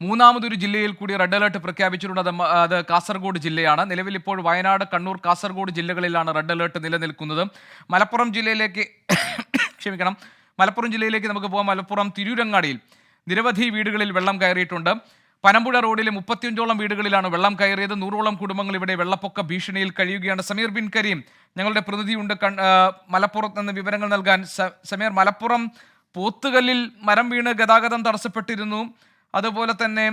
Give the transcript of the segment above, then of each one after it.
മൂന്നാമതൊരു ജില്ലയിൽ കൂടി റെഡ് അലർട്ട് പ്രഖ്യാപിച്ചിട്ടുണ്ട്. അത് കാസർഗോഡ് ജില്ലയാണ്. നിലവിൽ ഇപ്പോൾ വയനാട്, കണ്ണൂർ, കാസർഗോഡ് ജില്ലകളിലാണ് റെഡ് അലർട്ട് നിലനിൽക്കുന്നത്. മലപ്പുറം ജില്ലയിലേക്ക് ക്ഷമിക്കണം, മലപ്പുറം ജില്ലയിലേക്ക് നമുക്ക് പോകാം. മലപ്പുറം തിരൂരങ്ങാടിയിൽ നിരവധി വീടുകളിൽ വെള്ളം കയറിയിട്ടുണ്ട്. പനമ്പുഴ റോഡിലെ 35ഓളം വീടുകളിലാണ് വെള്ളം കയറിയത്. 100ഓളം കുടുംബങ്ങൾ ഇവിടെ വെള്ളപ്പൊക്ക ഭീഷണിയിൽ കഴിയുകയാണ്. സമീർ ബിൻ കരീം ഞങ്ങളുടെ പ്രതിനിധിയുണ്ട് മലപ്പുറത്ത് നിന്ന് വിവരങ്ങൾ നൽകാൻ. സമീർ, മലപ്പുറം പോത്തുകല്ലിൽ മരം വീണ് ഗതാഗതം തടസ്സപ്പെട്ടിരുന്നു. അതുപോലെ തന്നെ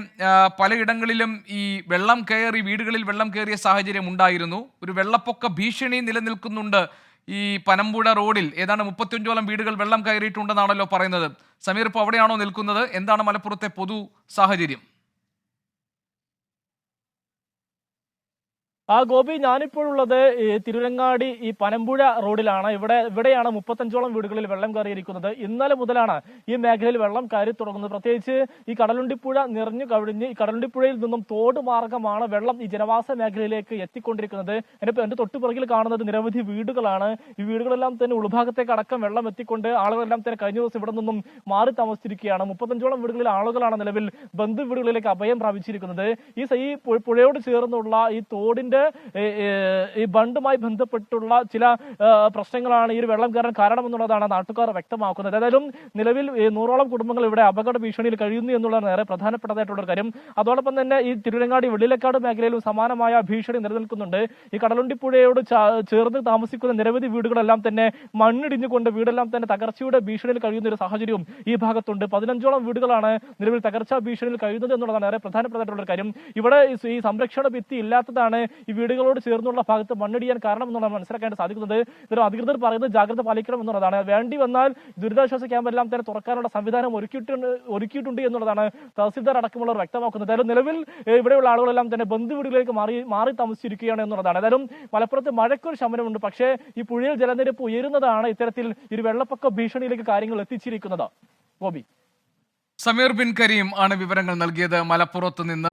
പലയിടങ്ങളിലും ഈ വെള്ളം കയറി വീടുകളിൽ വെള്ളം കയറിയ സാഹചര്യം ഉണ്ടായിരുന്നു. ഒരു വെള്ളപ്പൊക്ക ഭീഷണി നിലനിൽക്കുന്നുണ്ട്. ഈ പനമ്പുഴ റോഡിൽ ഏതാണ്ട് 35ഓളം വീടുകൾ വെള്ളം കയറിയിട്ടുണ്ടെന്നാണല്ലോ പറയുന്നത്. സമീർ, ഇപ്പോൾ അവിടെയാണോ നിൽക്കുന്നത്? എന്താണ് മലപ്പുറത്തെ പൊതു സാഹചര്യം? ഗോപി, ഞാനിപ്പോഴുള്ളത് തിരുരങ്ങാടി ഈ പനമ്പുഴ റോഡിലാണ്. ഇവിടെയാണ് 35ഓളം വീടുകളിൽ വെള്ളം കയറിയിരിക്കുന്നത്. ഇന്നലെ മുതലാണ് ഈ മേഖലയിൽ വെള്ളം കയറി തുടങ്ങുന്നത്. പ്രത്യേകിച്ച് ഈ കടലുണ്ടിപ്പുഴ നിറഞ്ഞു കവിഞ്ഞ് ഈ കടലുണ്ടിപ്പുഴയിൽ നിന്നും തോട് മാർഗമാണ് വെള്ളം ഈ ജനവാസ മേഖലയിലേക്ക് എത്തിക്കൊണ്ടിരിക്കുന്നത്. എന്റെ തൊട്ടുപുറകിൽ കാണുന്നത് നിരവധി വീടുകളാണ്. ഈ വീടുകളെല്ലാം തന്നെ ഉൾഭാഗത്തേക്ക് അടക്കം വെള്ളം എത്തിക്കൊണ്ട് ആളുകളെല്ലാം തന്നെ കഴിഞ്ഞ ദിവസം ഇവിടെ നിന്നും മാറി താമസിച്ചിരിക്കുകയാണ്. 35ഓളം വീടുകളിൽ ആളുകളാണ് നിലവിൽ ബന്ധു വീടുകളിലേക്ക് അഭയം പ്രാപിച്ചിരിക്കുന്നത്. ഈ പുഴയോട് ചേർന്നുള്ള ഈ തോടിന്റെ ഈ ബണ്ടുമായി ബന്ധപ്പെട്ടുള്ള ചില പ്രശ്നങ്ങളാണ് ഈ ഒരു വെള്ളം കയറാൻ കാരണമെന്നുള്ളതാണ് നാട്ടുകാർ വ്യക്തമാക്കുന്നത്. ഏതായാലും നിലവിൽ 100ഓളം കുടുംബങ്ങൾ ഇവിടെ അപകട ഭീഷണിയിൽ കഴിയുന്നു എന്നുള്ളതാണ് ഏറെ പ്രധാനപ്പെട്ടതായിട്ടുള്ള കാര്യം. അതോടൊപ്പം തന്നെ ഈ തിരുരങ്ങാടി വെള്ളിലക്കാട് മേഖലയിലും സമാനമായ ഭീഷണി നിലനിൽക്കുന്നുണ്ട്. ഈ കടലുണ്ടിപ്പുഴയോട് ചേർന്ന് താമസിക്കുന്ന നിരവധി വീടുകളെല്ലാം തന്നെ മണ്ണിടിഞ്ഞുകൊണ്ട് വീടെല്ലാം തന്നെ തകർച്ചയുടെ ഭീഷണിയിൽ കഴിയുന്ന ഒരു സാഹചര്യവും ഈ ഭാഗത്തുണ്ട്. 15ഓളം വീടുകളാണ് നിലവിൽ തകർച്ചാ ഭീഷണിയിൽ കഴിയുന്നത് എന്നുള്ളതാണ് ഏറെ പ്രധാനപ്പെട്ടതായിട്ടുള്ള കാര്യം. ഇവിടെ ഈ സംരക്ഷണ ഭിത്തി ഇല്ലാത്തതാണ് ഈ വീടുകളോട് ചേർന്നുള്ള ഭാഗത്ത് മണ്ണിടിയാൻ കാരണം എന്നുള്ളതാണ് മനസ്സിലാക്കാൻ സാധിക്കുന്നത്. ഇതിന് അധികൃതർ പറയുന്നത് ജാഗ്രത പാലിക്കണം എന്നുള്ളതാണ്. വേണ്ടി വന്നാൽ ദുരിതാശ്വാസ ക്യാമ്പെല്ലാം തന്നെ തുറക്കാനുള്ള സംവിധാനം ഒരുക്കിയിട്ടുണ്ട് എന്നുള്ളതാണ് തഹസിൽദാർ അടക്കമുള്ളവർ വ്യക്തമാക്കുന്നത്. ഏതായാലും നിലവിൽ ഇവിടെയുള്ള ആളുകളെല്ലാം തന്നെ ബന്ധുവീടുകളിലേക്ക് മാറി താമസിച്ചിരിക്കുകയാണ് എന്നുള്ളതാണ്. ഏതായാലും മലപ്പുറത്ത് മഴയ്ക്കൊരു ശമനമുണ്ട്. പക്ഷേ ഈ പുഴയിൽ ജലനിരപ്പ് ഉയരുന്നതാണ് ഇത്തരത്തിൽ ഒരു വെള്ളപ്പൊക്ക ഭീഷണിയിലേക്ക് കാര്യങ്ങൾ എത്തിച്ചിരിക്കുന്നത്. ഗോപി, സമീർ ബിൻ കരീം ആണ് വിവരങ്ങൾ നൽകിയത് മലപ്പുറത്ത് നിന്ന്.